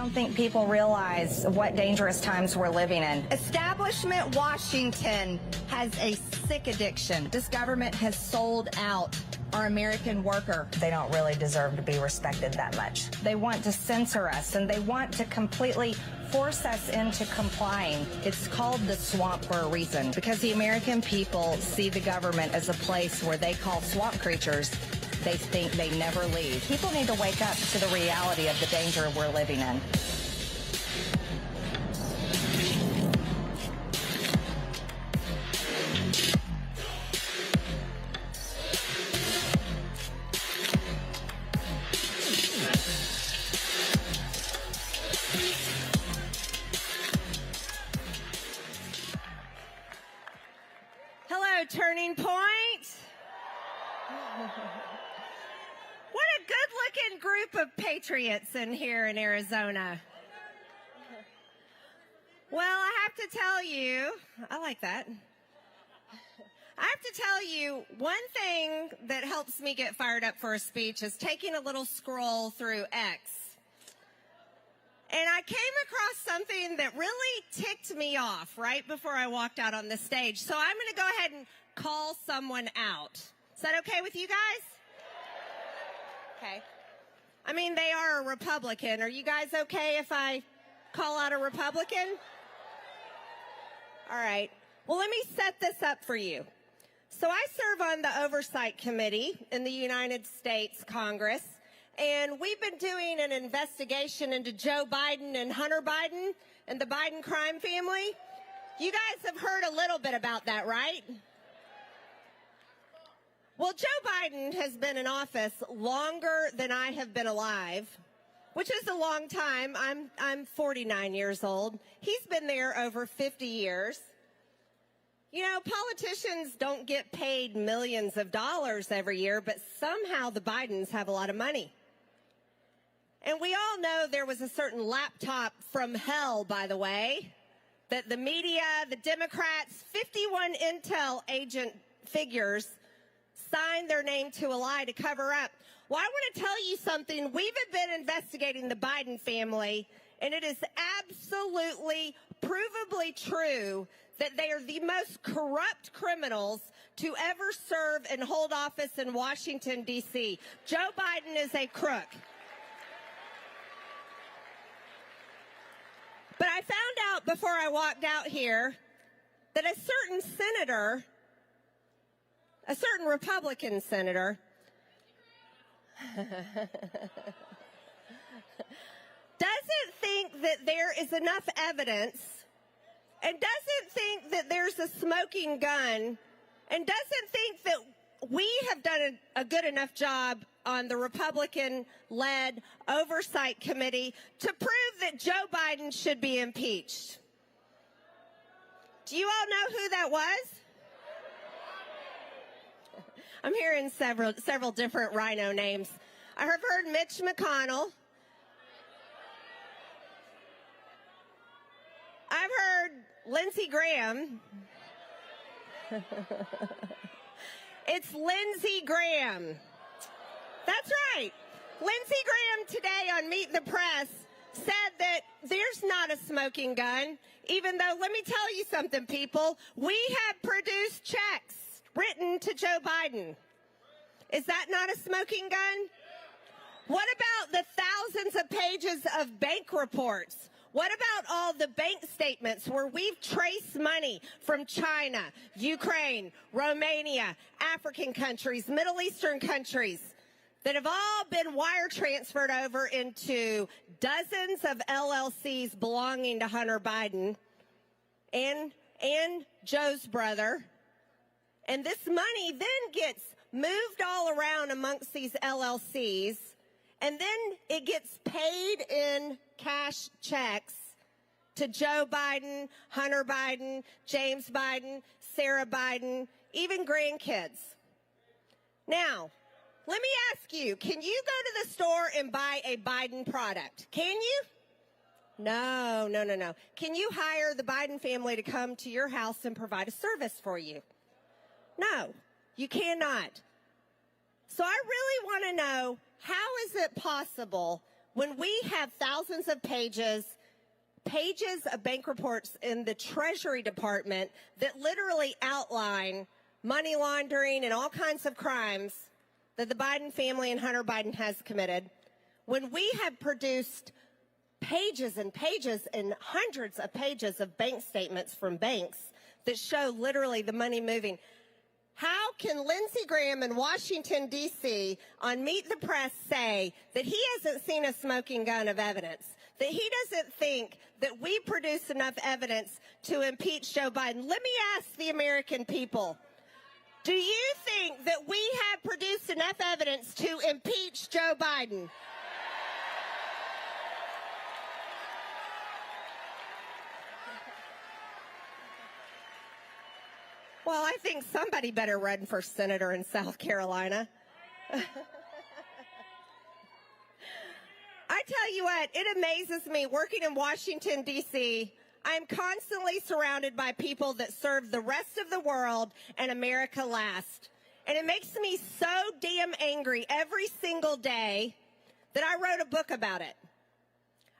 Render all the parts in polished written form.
don't think people realize what dangerous times we're living in. Establishment Washington has a sick addiction. This government has sold out our American worker. They don't really deserve to be respected that much. They want to censor us, and they want to completely force us into complying. It's called the swamp for a reason, because the American people see the government as a place where they call swamp creatures. They think they never leave. People need to wake up to the reality of the danger we're living in. Hello, Turning Point. What a good-looking group of patriots in here in Arizona. Well, I have to tell you, I like that. I have to tell you, one thing that helps me get fired up for a speech is taking a little scroll through X. And I came across something that really ticked me off right before I walked out on the stage. So I'm going to go ahead and call someone out. Is that okay with you guys? Okay. I mean, they are a Republican. Are you guys okay if I call out a Republican? All right. Well, let me set this up for you. So I serve on the Oversight Committee in the United States Congress. And we've been doing an investigation into Joe Biden and Hunter Biden and the Biden crime family. You guys have heard a little bit about that, right? Well, Joe Biden has been in office longer than I have been alive, which is a long time. I'm 49 years old. He's been there over 50 years. You know, politicians don't get paid millions of dollars every year, but somehow the Bidens have a lot of money. And we all know there was a certain laptop from hell, by the way, that the media, the Democrats, 51 intel agent figures signed their name to a lie to cover up. Well, I want to tell you something. We've been investigating the Biden family, and it is absolutely, provably true that they are the most corrupt criminals to ever serve and hold office in Washington, D.C. Joe Biden is a crook. But I found out before I walked out here that a certain senator, a certain Republican senator, doesn't think that there is enough evidence and doesn't think that there's a smoking gun and doesn't think that we have done a good enough job on the Republican-led Oversight Committee to prove that Joe Biden should be impeached. Do you all know who that was? I'm hearing several different rhino names. I have heard Mitch McConnell. I've heard Lindsey Graham. It's Lindsey Graham. That's right. Lindsey Graham today on Meet the Press said that there's not a smoking gun, even though, let me tell you something, people, we have produced checks written to Joe Biden. Is that not a smoking gun? What about the thousands of pages of bank reports? What about all the bank statements where we've traced money from China, Ukraine, Romania, African countries, Middle Eastern countries that have all been wire transferred over into dozens of LLCs belonging to Hunter Biden and Joe's brother? And this money then gets moved all around amongst these LLCs, and then it gets paid in cash checks to Joe Biden, Hunter Biden, James Biden, Sarah Biden, even grandkids. Now, let me ask you, can you go to the store and buy a Biden product? Can you? No. Can you hire the Biden family to come to your house and provide a service for you? No, you cannot. So I really want to know, how is it possible when we have thousands of pages of bank reports in the Treasury Department that literally outline money laundering and all kinds of crimes that the Biden family and Hunter Biden has committed, when we have produced pages and pages and hundreds of pages of bank statements from banks that show literally the money moving, how can Lindsey Graham in Washington, D.C. on Meet the Press say that he hasn't seen a smoking gun of evidence, that he doesn't think that we produce enough evidence to impeach Joe Biden? Let me ask the American people, do you think that we have produced enough evidence to impeach Joe Biden? Well, I think somebody better run for senator in South Carolina. I tell you what, it amazes me working in Washington, D.C., I am constantly surrounded by people that serve the rest of the world and America last. And it makes me so damn angry every single day that I wrote a book about it.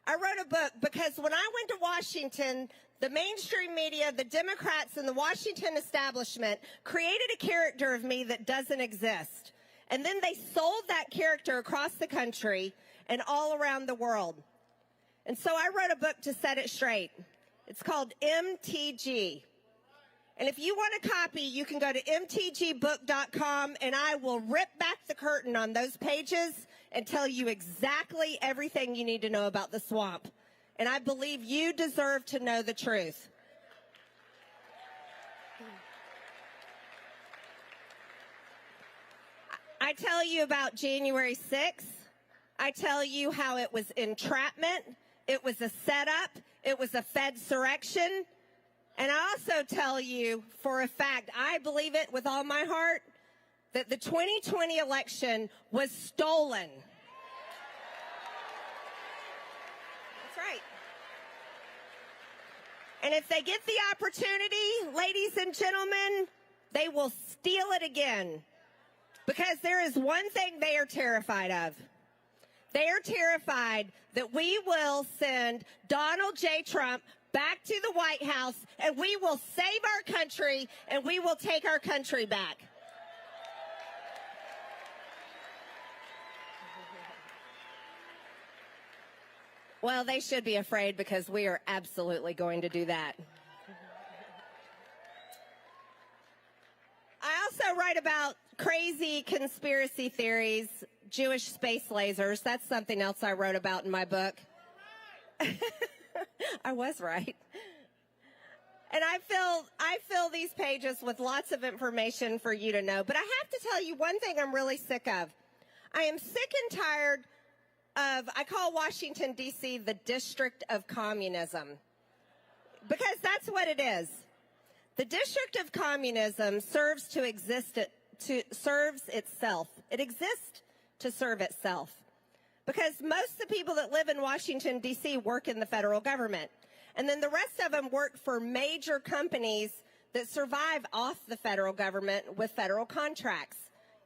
I wrote a book because when I went to Washington, the mainstream media, the Democrats, and the Washington establishment created a character of me that doesn't exist. And then they sold that character across the country and all around the world. And so I wrote a book to set it straight. It's called MTG. And if you want a copy, you can go to mtgbook.com, and I will rip back the curtain on those pages and tell you exactly everything you need to know about the swamp. And I believe you deserve to know the truth. I tell you about January 6th. I tell you how it was entrapment. It was a setup. It was a Fedsurrection. And I also tell you for a fact, I believe it with all my heart, that the 2020 election was stolen. That's right. And if they get the opportunity, ladies and gentlemen, they will steal it again. Because there is one thing they are terrified of. They are terrified that we will send Donald J. Trump back to the White House, and we will save our country, and we will take our country back. Well, they should be afraid because we are absolutely going to do that. I also write about crazy conspiracy theories, Jewish space lasers. That's something else I wrote about in my book. I was right. And I fill these pages with lots of information for you to know. But I have to tell you one thing I'm really sick of. I am sick and tired of, I call Washington, D.C. the District of Communism. Because that's what it is. The District of Communism serves itself. It exists to serve itself. Because most of the people that live in Washington, D.C. work in the federal government. And then the rest of them work for major companies that survive off the federal government with federal contracts.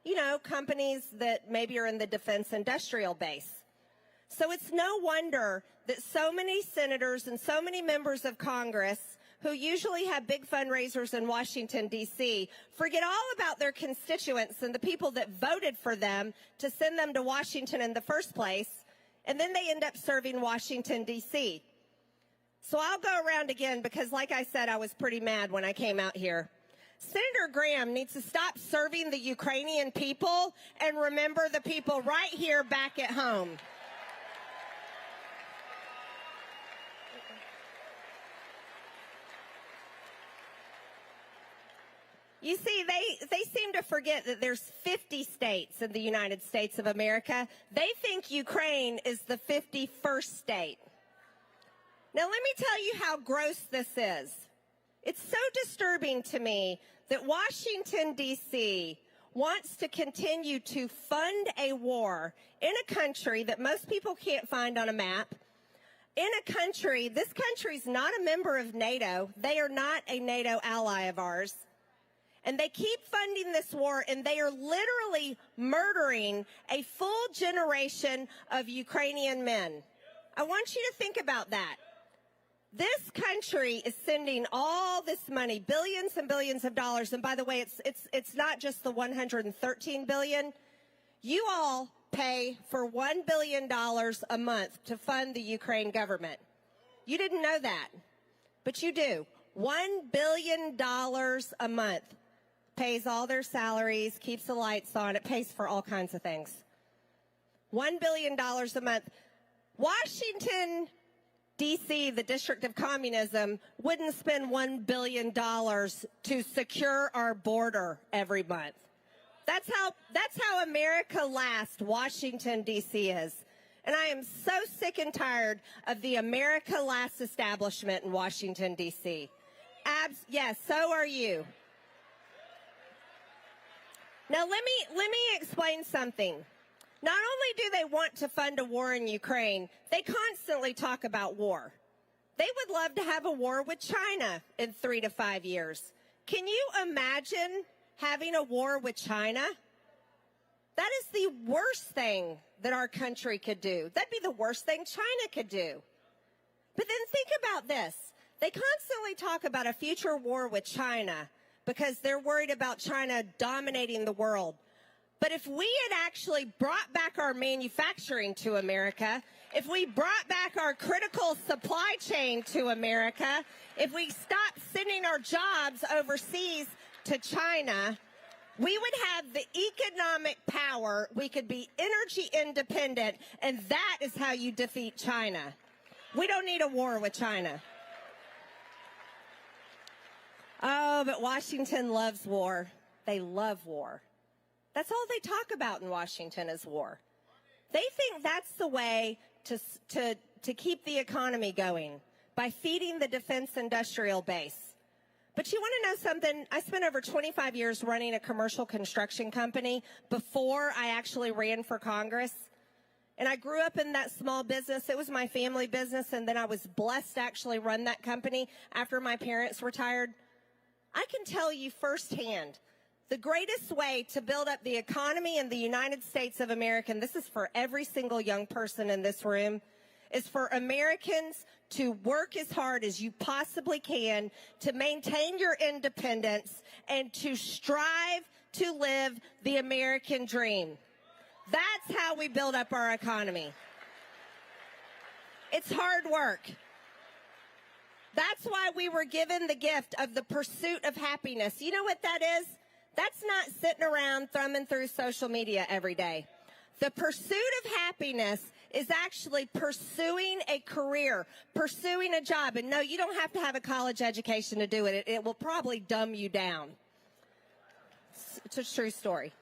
You know, companies that maybe are in the defense industrial base. So it's no wonder that so many senators and so many members of Congress who usually have big fundraisers in Washington, D.C., forget all about their constituents and the people that voted for them to send them to Washington in the first place, and then they end up serving Washington, D.C. So I'll go around again because, like I said, I was pretty mad when I came out here. Senator Graham needs to stop serving the Ukrainian people and remember the people right here back at home. You see, they seem to forget that there's 50 states in the United States of America. They think Ukraine is the 51st state. Now, let me tell you how gross this is. It's so disturbing to me that Washington, D.C. wants to continue to fund a war in a country that most people can't find on a map. In a country, this country's not a member of NATO. They are not a NATO ally of ours. And they keep funding this war, and they are literally murdering a full generation of Ukrainian men. I want you to think about that. This country is sending all this money, billions and billions of dollars. And by the way, it's not just the $113 billion. You all pay for $1 billion a month to fund the Ukraine government. You didn't know that, but you do. $1 billion a month. Pays all their salaries, keeps the lights on. It pays for all kinds of things. $1 billion a month. Washington, D.C., the District of Communism, wouldn't spend $1 billion to secure our border every month. That's how America last Washington, D.C. is. And I am so sick and tired of the America last establishment in Washington, D.C. Yes, so are you. Now, let me explain something. Not only do they want to fund a war in Ukraine, they constantly talk about war. They would love to have a war with China in 3 to 5 years. Can you imagine having a war with China? That is the worst thing that our country could do. That'd be the worst thing China could do. But then think about this. They constantly talk about a future war with China because they're worried about China dominating the world. But if we had actually brought back our manufacturing to America, if we brought back our critical supply chain to America, if we stopped sending our jobs overseas to China, we would have the economic power. We could be energy independent, and that is how you defeat China. We don't need a war with China. Oh, but Washington loves war. They love war. That's all they talk about in Washington is war. They think that's the way to keep the economy going, by feeding the defense industrial base. But you want to know something? I spent over 25 years running a commercial construction company before I actually ran for Congress. And I grew up in that small business. It was my family business, and then I was blessed to actually run that company after my parents retired. I can tell you firsthand, the greatest way to build up the economy in the United States of America, and this is for every single young person in this room, is for Americans to work as hard as you possibly can to maintain your independence and to strive to live the American dream. That's how we build up our economy. It's hard work. That's why we were given the gift of the pursuit of happiness. You know what that is? That's not sitting around thumbing through social media every day. The pursuit of happiness is actually pursuing a career, pursuing a job. And no, you don't have to have a college education to do it. It will probably dumb you down. It's a true story.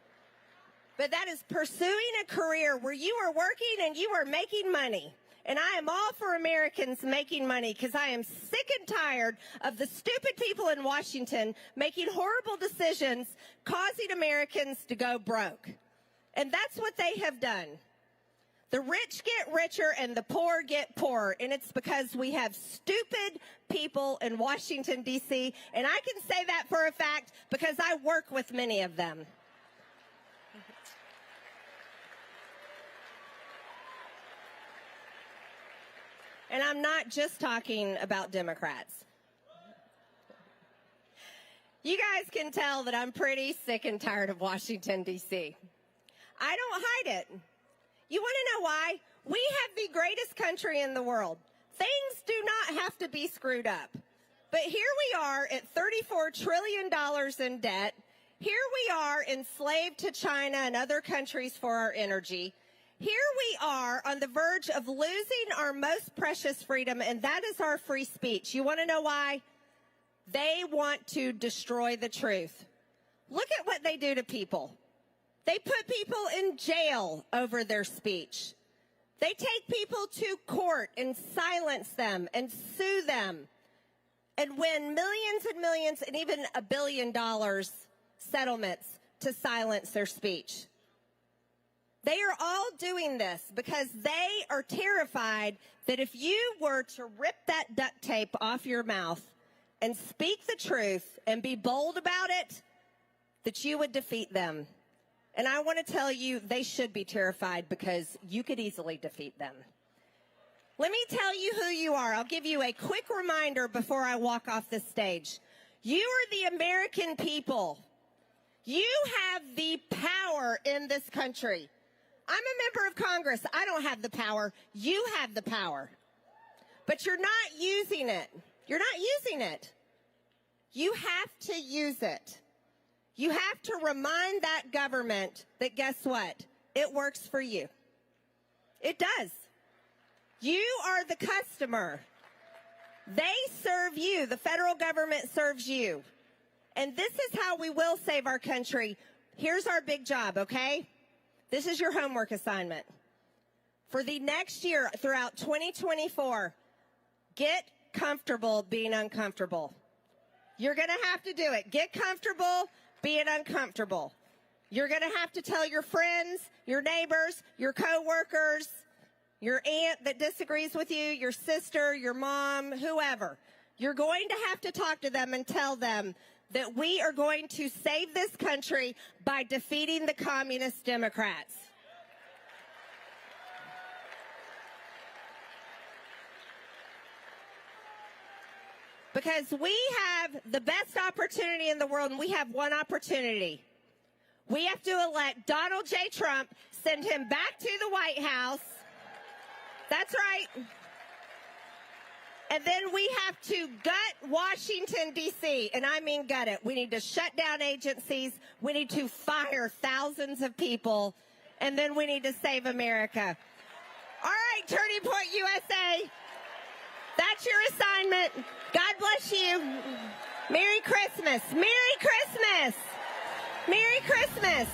But that is pursuing a career where you are working and you are making money. And I am all for Americans making money because I am sick and tired of the stupid people in Washington making horrible decisions, causing Americans to go broke. And that's what they have done. The rich get richer and the poor get poorer. And it's because we have stupid people in Washington, D.C. And I can say that for a fact because I work with many of them. And I'm not just talking about Democrats. You guys can tell that I'm pretty sick and tired of Washington, D.C. I don't hide it. You want to know why? We have the greatest country in the world. Things do not have to be screwed up. But here we are at $34 trillion in debt. Here we are enslaved to China and other countries for our energy. Here we are on the verge of losing our most precious freedom, and that is our free speech. You want to know why? They want to destroy the truth. Look at what they do to people. They put people in jail over their speech. They take people to court and silence them and sue them and win millions and millions and even $1 billion settlements to silence their speech. They are all doing this because they are terrified that if you were to rip that duct tape off your mouth and speak the truth and be bold about it, that you would defeat them. And I want to tell you, they should be terrified because you could easily defeat them. Let me tell you who you are. I'll give you a quick reminder before I walk off this stage. You are the American people. You have the power in this country. I'm a member of Congress. I don't have the power. You have the power. But you're not using it. You're not using it. You have to use it. You have to remind that government that, guess what? It works for you. It does. You are the customer. They serve you. The federal government serves you. And this is how we will save our country. Here's our big job, okay? This is your homework assignment. For the next year, throughout 2024, get comfortable being uncomfortable. You're going to have to do it. Get comfortable being uncomfortable. You're going to have to tell your friends, your neighbors, your coworkers, your aunt that disagrees with you, your sister, your mom, whoever. You're going to have to talk to them and tell them that we are going to save this country by defeating the communist Democrats. Because we have the best opportunity in the world, and we have one opportunity. We have to elect Donald J. Trump, send him back to the White House. That's right. And then we have to gut Washington, D.C., and I mean gut it. We need to shut down agencies. We need to fire thousands of people, and then we need to save America. All right, Turning Point USA. That's your assignment. God bless you. Merry Christmas. Merry Christmas. Merry Christmas.